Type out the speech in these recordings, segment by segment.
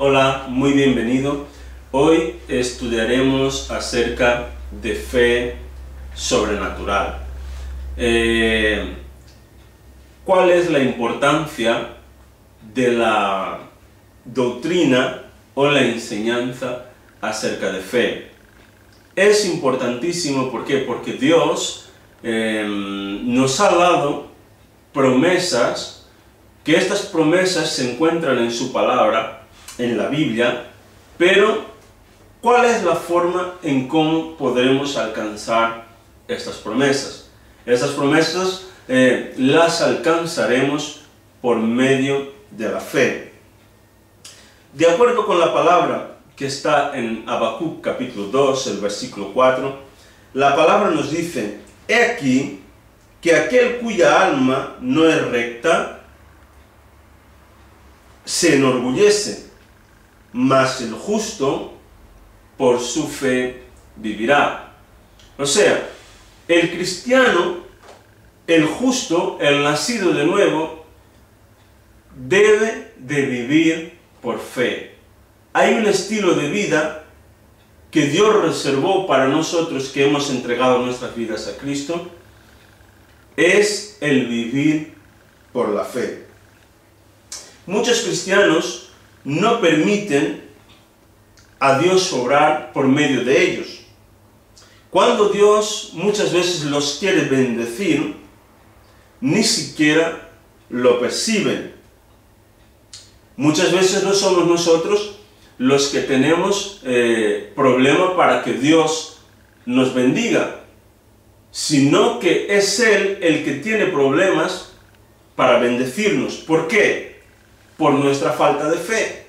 Hola, muy bienvenido. Hoy estudiaremos acerca de fe sobrenatural. ¿Cuál es la importancia de la doctrina o la enseñanza acerca de fe? Es importantísimo, ¿por qué? Porque Dios nos ha dado promesas, que estas promesas se encuentran en su palabra, en la Biblia, pero ¿cuál es la forma en cómo podremos alcanzar estas promesas? Estas promesas las alcanzaremos por medio de la fe. De acuerdo con la palabra que está en Habacuc capítulo 2, el versículo 4, la palabra nos dice: «He aquí que aquel cuya alma no es recta se enorgullece, mas el justo por su fe vivirá». O sea, el cristiano, el justo, el nacido de nuevo, debe de vivir por fe. Hay un estilo de vida que Dios reservó para nosotros que hemos entregado nuestras vidas a Cristo, es el vivir por la fe. Muchos cristianos no permiten a Dios obrar por medio de ellos. Cuando Dios muchas veces los quiere bendecir, ni siquiera lo perciben. Muchas veces no somos nosotros los que tenemos problema para que Dios nos bendiga, sino que es Él el que tiene problemas para bendecirnos. ¿Por qué? Por nuestra falta de fe.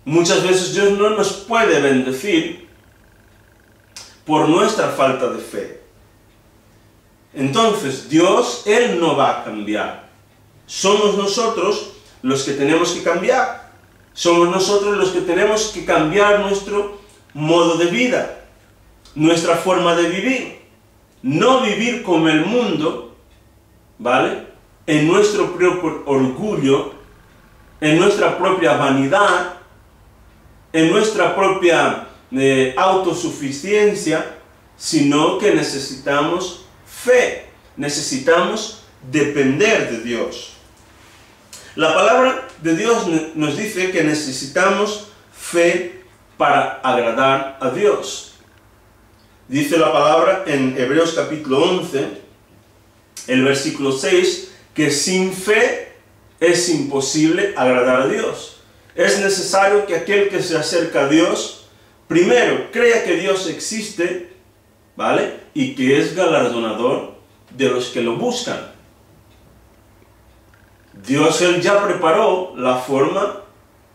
Muchas veces Dios no nos puede bendecir por nuestra falta de fe. Entonces Dios, Él no va a cambiar. Somos nosotros los que tenemos que cambiar. Somos nosotros los que tenemos que cambiar nuestro modo de vida, nuestra forma de vivir. No vivir como el mundo, ¿vale? En nuestro propio orgullo, en nuestra propia vanidad, en nuestra propia autosuficiencia, sino que necesitamos fe, necesitamos depender de Dios. La palabra de Dios nos dice que necesitamos fe para agradar a Dios. Dice la palabra en Hebreos capítulo 11, el versículo 6, que sin fe es imposible agradar a Dios. Es necesario que aquel que se acerca a Dios, primero crea que Dios existe, ¿vale? Y que es galardonador de los que lo buscan. Dios, Él ya preparó la forma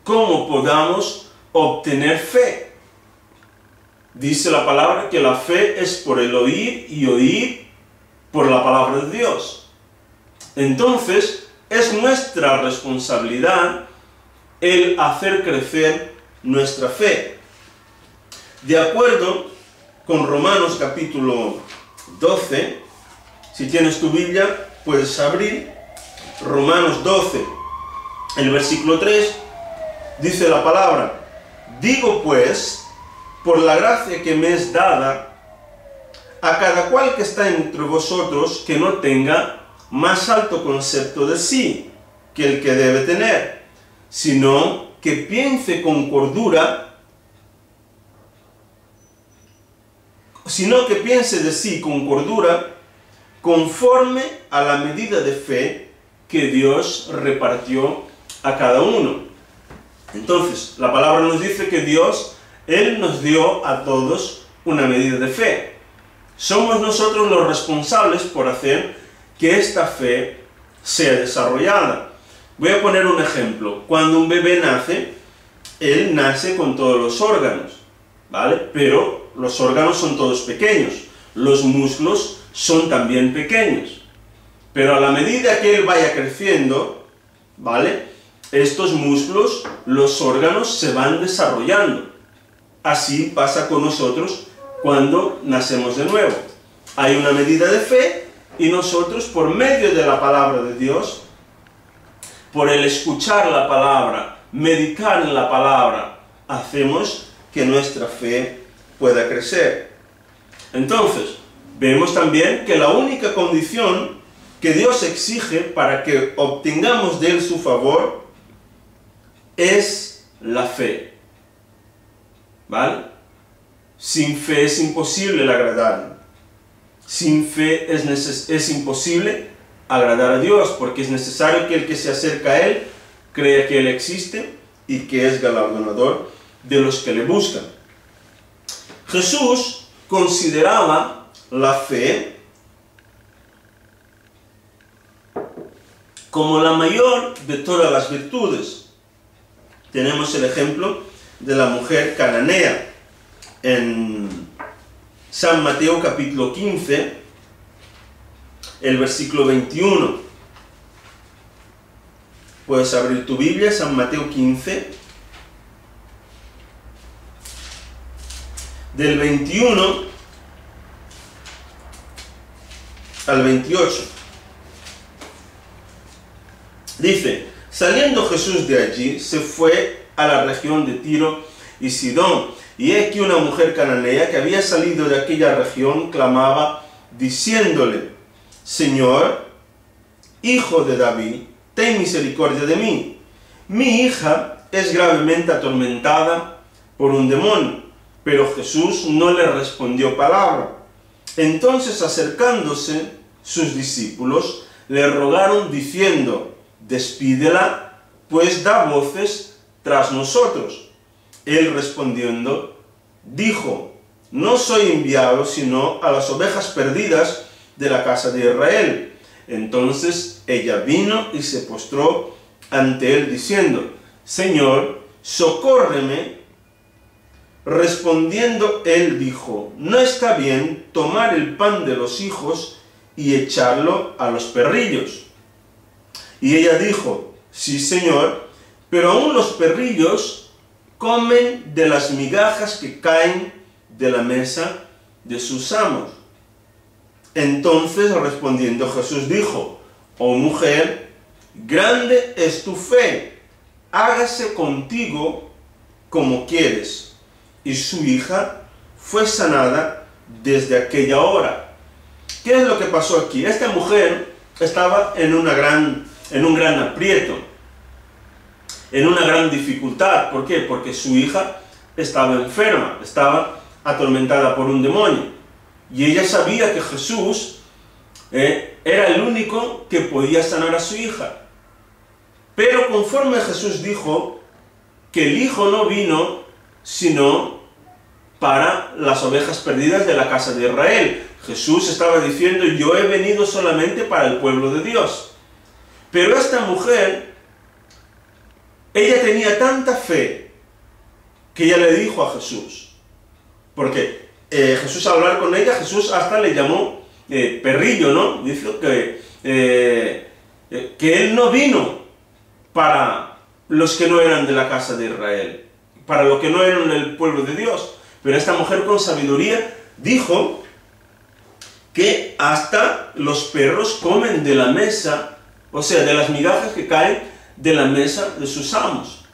como podamos obtener fe. Dice la palabra que la fe es por el oír y oír por la palabra de Dios. Entonces, es nuestra responsabilidad el hacer crecer nuestra fe. De acuerdo con Romanos capítulo 12, si tienes tu Biblia, puedes abrir Romanos 12, el versículo 3, dice la palabra: «Digo pues, por la gracia que me es dada, a cada cual que está entre vosotros, que no tenga más alto concepto de sí que el que debe tener, sino que piense con cordura, de sí con cordura, conforme a la medida de fe que Dios repartió a cada uno». Entonces, la palabra nos dice que Dios, Él nos dio a todos una medida de fe. Somos nosotros los responsables por hacer que esta fe sea desarrollada. Voy a poner un ejemplo. Cuando un bebé nace, él nace con todos los órganos, ¿vale? Pero los órganos son todos pequeños. Los músculos son también pequeños. Pero a la medida que él vaya creciendo, ¿vale? Estos músculos, los órganos se van desarrollando. Así pasa con nosotros cuando nacemos de nuevo. Hay una medida de fe y nosotros, por medio de la palabra de Dios, por el escuchar la palabra meditar en la palabra, hacemos que nuestra fe pueda crecer. Entonces, vemos también que la única condición que Dios exige para que obtengamos de Él su favor es la fe. ¿Vale? Sin fe es imposible el agradarle. Sin fe es imposible agradar a Dios, porque es necesario que el que se acerca a Él crea que Él existe y que es galardonador de los que le buscan. Jesús consideraba la fe como la mayor de todas las virtudes. Tenemos el ejemplo de la mujer cananea en San Mateo capítulo 15, el versículo 21. Puedes abrir tu Biblia, San Mateo 15, del 21 al 28. Dice: saliendo Jesús de allí, se fue a la región de Tiro y Sidón, y he aquí una mujer cananea que había salido de aquella región clamaba, diciéndole: Señor, Hijo de David, ten misericordia de mí. Mi hija es gravemente atormentada por un demonio. Pero Jesús no le respondió palabra. Entonces, acercándose sus discípulos, le rogaron diciendo: despídela, pues da voces tras nosotros. Él respondiendo, dijo: no soy enviado sino a las ovejas perdidas de la casa de Israel. Entonces ella vino y se postró ante él diciendo: Señor, socórreme. Respondiendo él dijo: no está bien tomar el pan de los hijos y echarlo a los perrillos. Y ella dijo: sí, Señor, pero aún los perrillos comen de las migajas que caen de la mesa de sus amos. Entonces respondiendo Jesús dijo: oh mujer, grande es tu fe, hágase contigo como quieres. Y su hija fue sanada desde aquella hora. ¿Qué es lo que pasó aquí? Esta mujer estaba en un gran aprieto, en una gran dificultad. ¿Por qué? Porque su hija estaba enferma, estaba atormentada por un demonio. Y ella sabía que Jesús era el único que podía sanar a su hija. Pero conforme Jesús dijo que el Hijo no vino sino para las ovejas perdidas de la casa de Israel. Jesús estaba diciendo: yo he venido solamente para el pueblo de Dios. Pero esta mujer, ella tenía tanta fe que ella le dijo a Jesús, porque Jesús, al hablar con ella, Jesús hasta le llamó perrillo, ¿no? Dice que él no vino para los que no eran de la casa de Israel, para los que no eran el pueblo de Dios. Pero esta mujer con sabiduría dijo que hasta los perros comen de la mesa, o sea, de las migajas que caen de la mesa de sus amos.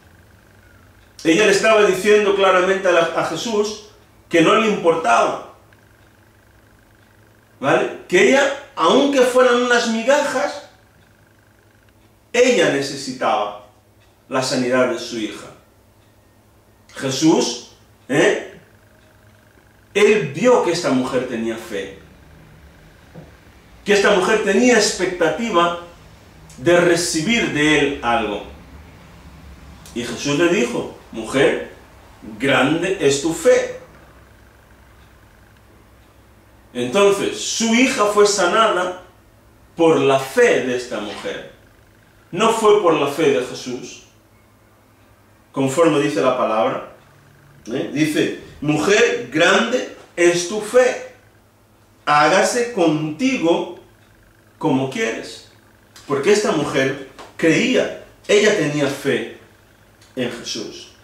Ella le estaba diciendo claramente a Jesús que no le importaba, ¿vale? Que ella, aunque fueran unas migajas, ella necesitaba la sanidad de su hija. Jesús, él vio que esta mujer tenía fe, que esta mujer tenía expectativa de recibir de él algo. Y Jesús le dijo: mujer, grande es tu fe. Entonces, su hija fue sanada por la fe de esta mujer. No fue por la fe de Jesús, conforme dice la palabra. Dice: mujer, grande es tu fe, hágase contigo como quieres. Porque esta mujer creía, ella tenía fe en Jesús.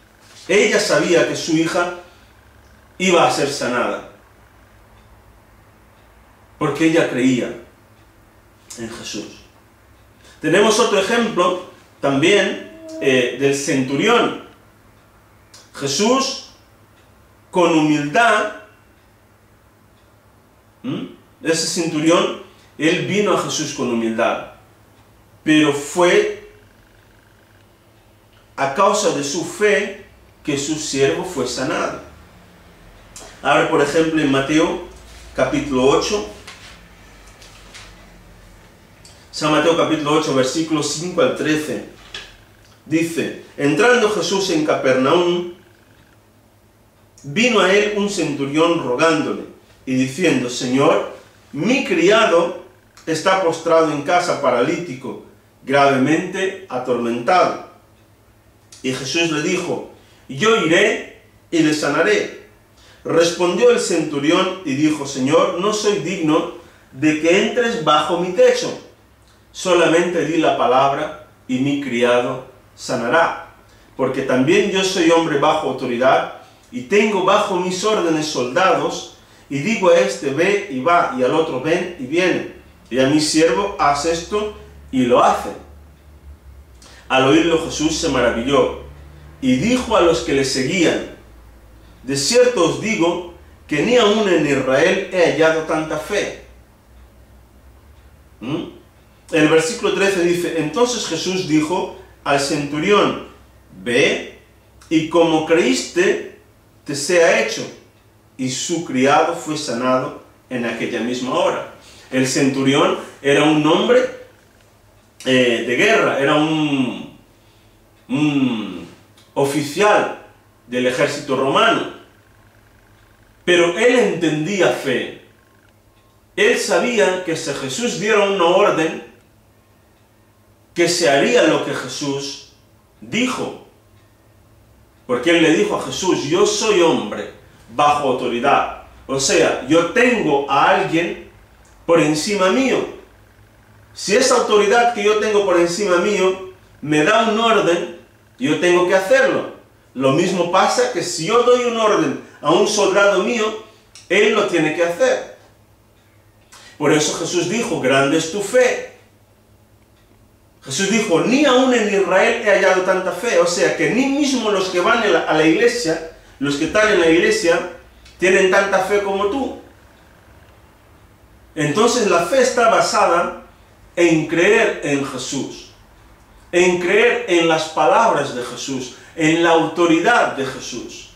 Ella sabía que su hija iba a ser sanada, porque ella creía en Jesús. Tenemos otro ejemplo también del centurión. Jesús, con humildad, ese centurión, él vino a Jesús con humildad, pero fue a causa de su fe que su siervo fue sanado. Ahora, por ejemplo, en Mateo capítulo 8, San Mateo capítulo 8, versículos 5 al 13, dice: entrando Jesús en Capernaum, vino a él un centurión rogándole y diciendo: Señor, mi criado está postrado en casa, paralítico, gravemente atormentado. Y Jesús le dijo: yo iré y le sanaré. Respondió el centurión y dijo: Señor, no soy digno de que entres bajo mi techo. Solamente di la palabra y mi criado sanará. Porque también yo soy hombre bajo autoridad y tengo bajo mis órdenes soldados, y digo a este: ve y va, y al otro: ven y viene. Y a mi siervo: haz esto, y lo hace. Al oírlo Jesús se maravilló y dijo a los que le seguían: de cierto os digo que ni aun en Israel he hallado tanta fe. El versículo 13 dice: entonces Jesús dijo al centurión: ve, y como creíste, te sea hecho. Y su criado fue sanado en aquella misma hora. El centurión era un hombre de guerra, era un oficial del ejército romano. Pero él entendía fe. Él sabía que si Jesús diera una orden, que se haría lo que Jesús dijo. Porque él le dijo a Jesús: yo soy hombre bajo autoridad. O sea, yo tengo a alguien por encima mío. Si esa autoridad que yo tengo por encima mío me da un orden, yo tengo que hacerlo. Lo mismo pasa que si yo doy un orden a un soldado mío, él lo tiene que hacer. Por eso Jesús dijo: grande es tu fe. Jesús dijo: ni aún en Israel he hallado tanta fe. O sea que ni mismo los que van a la iglesia, los que están en la iglesia, tienen tanta fe como tú. Entonces la fe está basada en creer en Jesús, en creer en las palabras de Jesús, en la autoridad de Jesús.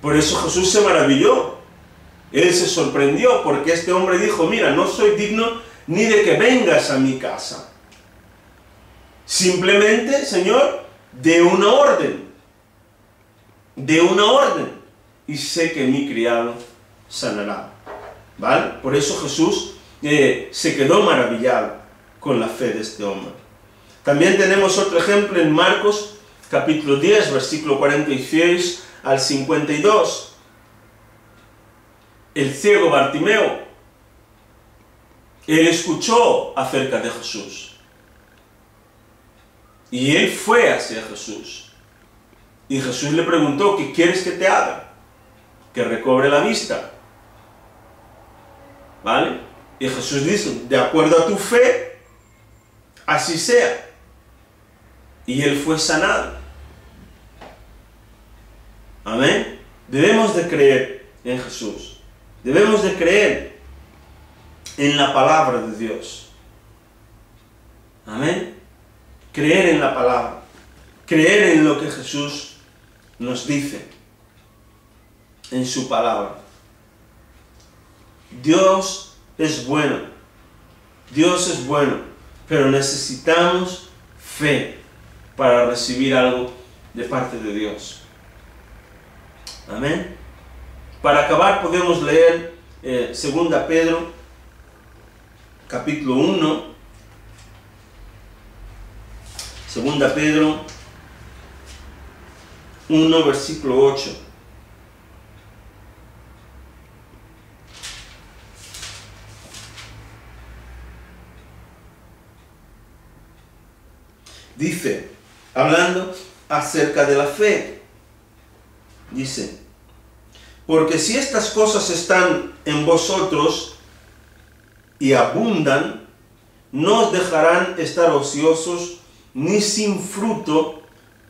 Por eso Jesús se maravilló. Él se sorprendió porque este hombre dijo: mira, no soy digno ni de que vengas a mi casa. Simplemente, Señor, de una orden. De una orden. Y sé que mi criado sanará. ¿Vale? Por eso Jesús se quedó maravillado con la fe de este hombre. También tenemos otro ejemplo en Marcos capítulo 10, versículo 46 al 52. El ciego Bartimeo, él escuchó acerca de Jesús. Y él fue hacia Jesús. Y Jesús le preguntó: ¿qué quieres que te haga? Que recobre la vista. ¿Vale? Y Jesús dice: de acuerdo a tu fe, así sea. Y él fue sanado. Amén. Debemos de creer en Jesús. Debemos de creer en la palabra de Dios. Amén. Creer en la palabra. Creer en lo que Jesús nos dice. En su palabra. Dios es bueno. Dios es bueno. Pero necesitamos fe para recibir algo de parte de Dios. Amén. Para acabar podemos leer 2 Pedro capítulo 1. 2 Pedro 1 versículo 8. Dice, hablando acerca de la fe, dice: porque si estas cosas están en vosotros y abundan, no os dejarán estar ociosos ni sin fruto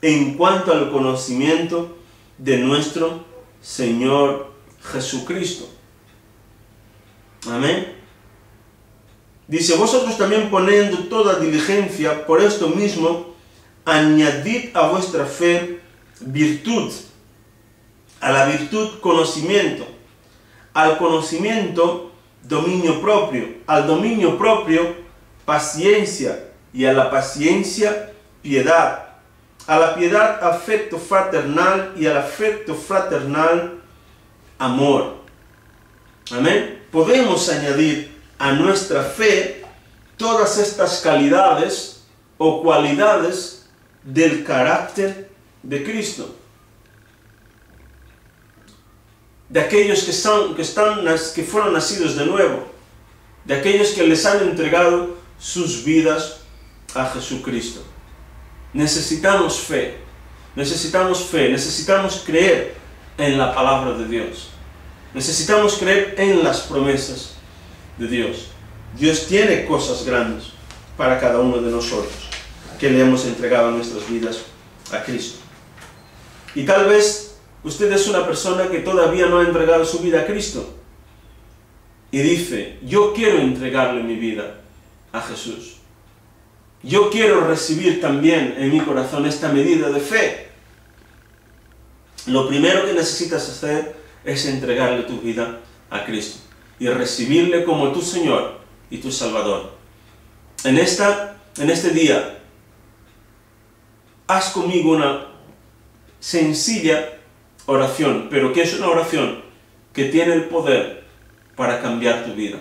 en cuanto al conocimiento de nuestro Señor Jesucristo. Amén. Dice, vosotros también poniendo toda diligencia, por esto mismo, añadid a vuestra fe virtud, a la virtud conocimiento, al conocimiento dominio propio, al dominio propio paciencia, y a la paciencia piedad, a la piedad afecto fraternal, y al afecto fraternal amor. Amén. Podemos añadir a nuestra fe todas estas calidades o cualidades del carácter de Cristo, de aquellos que fueron nacidos de nuevo, de aquellos que les han entregado sus vidas a Jesucristo. Necesitamos fe, necesitamos creer en la palabra de Dios, necesitamos creer en las promesas de Dios. Dios tiene cosas grandes para cada uno de nosotros que le hemos entregado nuestras vidas a Cristo. Y tal vez usted es una persona que todavía no ha entregado su vida a Cristo y dice, yo quiero entregarle mi vida a Jesús. Yo quiero recibir también en mi corazón esta medida de fe. Lo primero que necesitas hacer es entregarle tu vida a Cristo y recibirle como tu Señor y tu Salvador. En este día, haz conmigo una sencilla oración, pero que es una oración que tiene el poder para cambiar tu vida.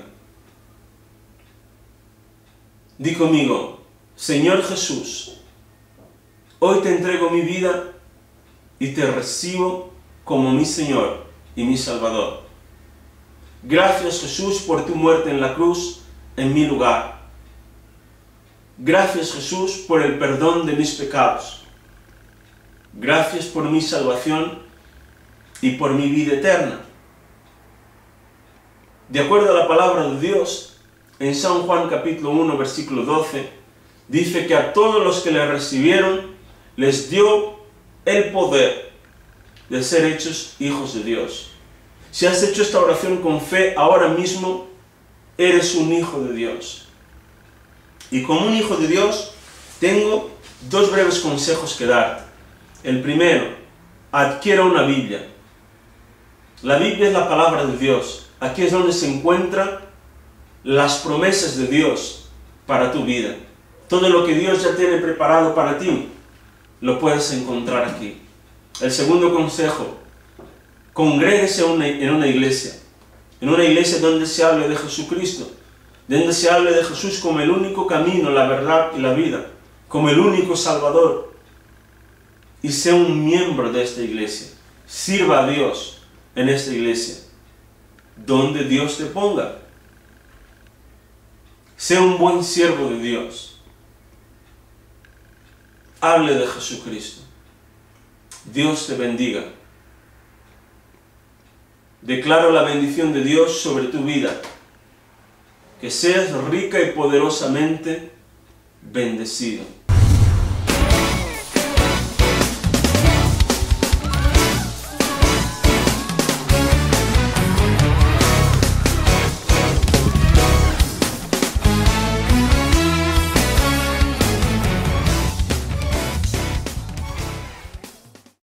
Di conmigo, Señor Jesús, hoy te entrego mi vida y te recibo como mi Señor y mi Salvador. Gracias, Jesús, por tu muerte en la cruz en mi lugar. Gracias, Jesús, por el perdón de mis pecados. Gracias por mi salvación y por mi vida eterna. De acuerdo a la palabra de Dios, en San Juan capítulo 1, versículo 12, dice que a todos los que le recibieron les dio el poder de ser hechos hijos de Dios. Si has hecho esta oración con fe, ahora mismo eres un hijo de Dios. Y como un hijo de Dios, tengo dos breves consejos que darte. El primero, adquiera una Biblia. La Biblia es la palabra de Dios. Aquí es donde se encuentran las promesas de Dios para tu vida. Todo lo que Dios ya tiene preparado para ti, lo puedes encontrar aquí. El segundo consejo, congréguese en una iglesia donde se hable de Jesucristo, donde se hable de Jesús como el único camino, la verdad y la vida, como el único Salvador. Y sea un miembro de esta iglesia. Sirva a Dios en esta iglesia, donde Dios te ponga. Sea un buen siervo de Dios. Hable de Jesucristo. Dios te bendiga. Declaro la bendición de Dios sobre tu vida. Que seas rica y poderosamente bendecido.